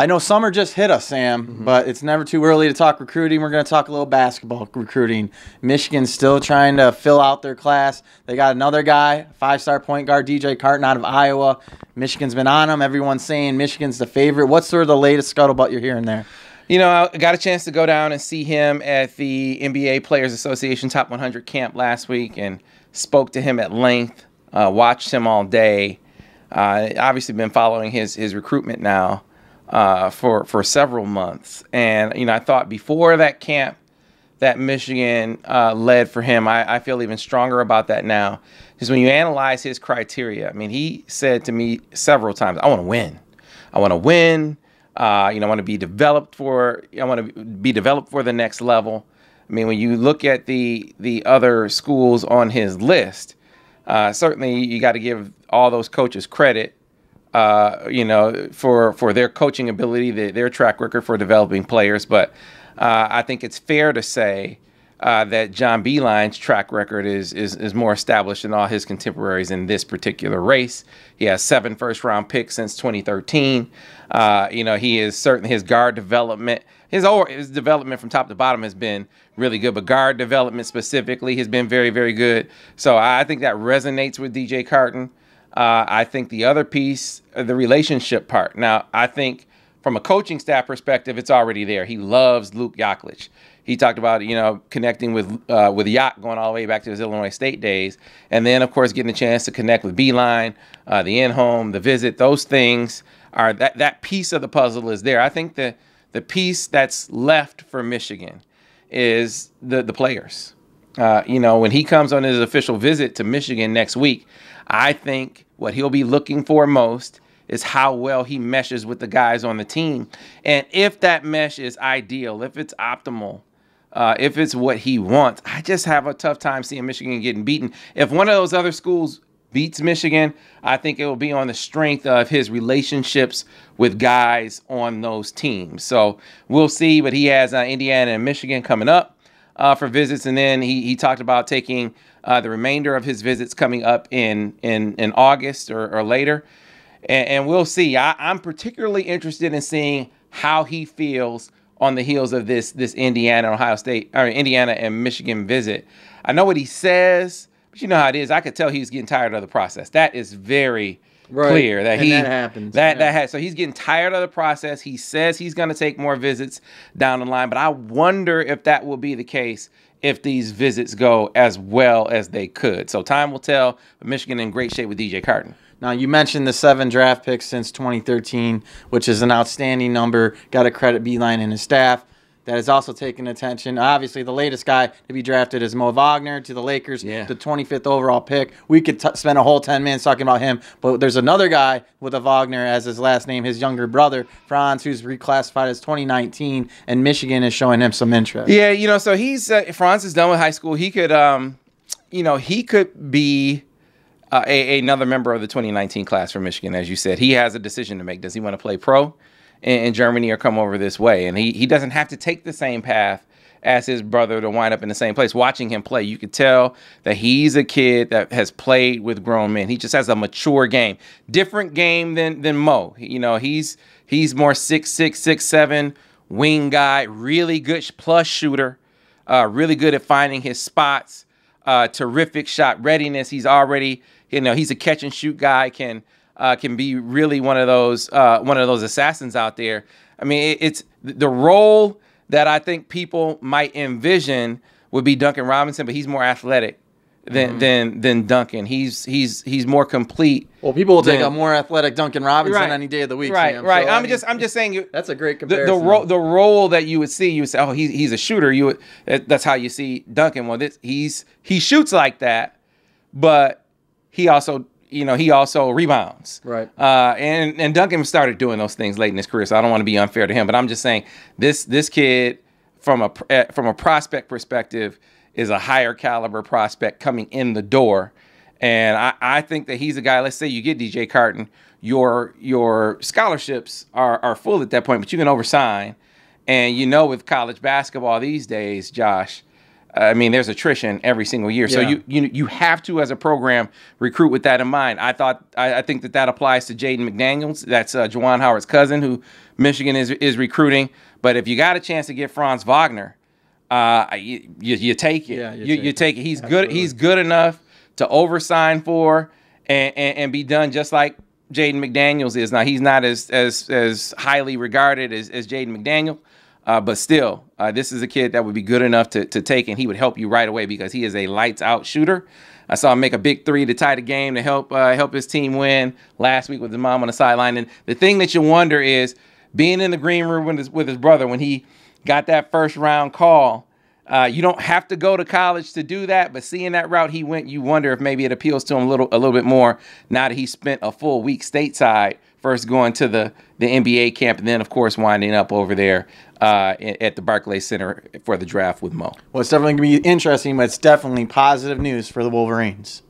I know summer just hit us, Sam, but it's never too early to talk recruiting. We're going to talk a little basketball recruiting. Michigan's still trying to fill out their class. They got another guy, 5-star point guard, DJ Carton out of Iowa. Michigan's been on him. Everyone's saying Michigan's the favorite. What's sort of the latest scuttlebutt you're hearing there? You know, I got a chance to go down and see him at the NBA Players Association Top 100 camp last week and spoke to him at length, watched him all day. Obviously been following his recruitment now for several months. And, you know, I thought before that camp that Michigan led for him, I feel even stronger about that now. Because when you analyze his criteria, I mean, he said to me several times, I want to win. I want to win. I want to be developed for the next level. I mean, when you look at the other schools on his list, certainly you got to give all those coaches credit, for their coaching ability, their track record for developing players. But I think it's fair to say that John Beilein's track record is more established than all his contemporaries in this particular race. He has 7 first-round picks since 2013. He is certainly his guard development. His development from top to bottom has been really good, but guard development specifically has been very, very good. So I think that resonates with DJ Carton. I think the other piece, the relationship part. Now, I think from a coaching staff perspective, it's already there. He loves Luke Yaklich. He talked about, connecting with Yak going all the way back to his Illinois State days. And then, of course, getting a chance to connect with Beilein, the in-home, the visit. Those things are that piece of the puzzle is there. I think the piece that's left for Michigan is the players. When he comes on his official visit to Michigan next week, I think what he'll be looking for most is how well he meshes with the guys on the team. And if that mesh is ideal, if it's optimal, if it's what he wants, I just have a tough time seeing Michigan getting beaten. If one of those other schools beats Michigan, I think it will be on the strength of his relationships with guys on those teams. So we'll see, but he has Indiana and Michigan coming up for visits. And then he talked about taking the remainder of his visits coming up in August or later. And we'll see. I'm particularly interested in seeing how he feels on the heels of this Indiana and Michigan visit. I know what he says, but you know how it is. I could tell he's getting tired of the process. That is very clear that that happens. So he's getting tired of the process. He says he's going to take more visits down the line, but I wonder if that will be the case if these visits go as well as they could. So time will tell. But Michigan in great shape with DJ Carton. Now, you mentioned the 7 draft picks since 2013, which is an outstanding number. Got to credit Beilein and his staff. That has also taken attention. Obviously, the latest guy to be drafted is Mo Wagner to the Lakers, the 25th overall pick. We could spend a whole 10 minutes talking about him, but there's another guy with a Wagner as his last name, his younger brother, Franz, who's reclassified as 2019, and Michigan is showing him some interest. Yeah, so he's Franz is done with high school. He could, he could be another member of the 2019 class for Michigan, as you said. He has a decision to make. Does he want to play pro in Germany or come over this way? And he doesn't have to take the same path as his brother to wind up in the same place. Watching him play, you could tell that he's a kid that has played with grown men. He just has a mature game. Different game than Mo. He's more 6'6", 6'7", wing guy, really good plus shooter, really good at finding his spots, terrific shot readiness. He's already, he's a catch and shoot guy, can be really one of those assassins out there. I mean, it's the role that I think people might envision would be Duncan Robinson, but he's more athletic than Duncan. He's more complete. Well, people will take a more athletic Duncan Robinson any day of the week. Right, Sam. right. So, I'm just saying that's a great comparison. The role that you would say, oh, he's a shooter. That's how you see Duncan. Well, he shoots like that, but he also rebounds. Right. And Duncan started doing those things late in his career, so I don't want to be unfair to him. But I'm just saying this kid from a prospect perspective is a higher caliber prospect coming in the door. And I think that he's a guy, let's say you get DJ Carton, your scholarships are full at that point, but you can oversign. And with college basketball these days, Josh, I mean, there's attrition every single year. So Yeah. you have to, as a program, recruit with that in mind. I think that applies to Jaden McDaniels. That's Juwan Howard's cousin, who Michigan is recruiting. But if you got a chance to get Franz Wagner, you take it. Yeah, you take it. He's Absolutely. good. He's good enough to oversign for and be done just like Jaden McDaniels is. Now, he's not as highly regarded as Jaden McDaniel. But still, this is a kid that would be good enough to take, and he would help you right away because he is a lights-out shooter. I saw him make a big three to tie the game to help his team win last week with his mom on the sideline. And the thing that you wonder is being in the green room with his brother when he got that first-round call. You don't have to go to college to do that, but seeing that route he went, you wonder if maybe it appeals to him a little bit more now that he spent a full week stateside, first going to the NBA camp, and then, of course, winding up over there at the Barclays Center for the draft with Mo. Well, it's definitely going to be interesting, but it's definitely positive news for the Wolverines.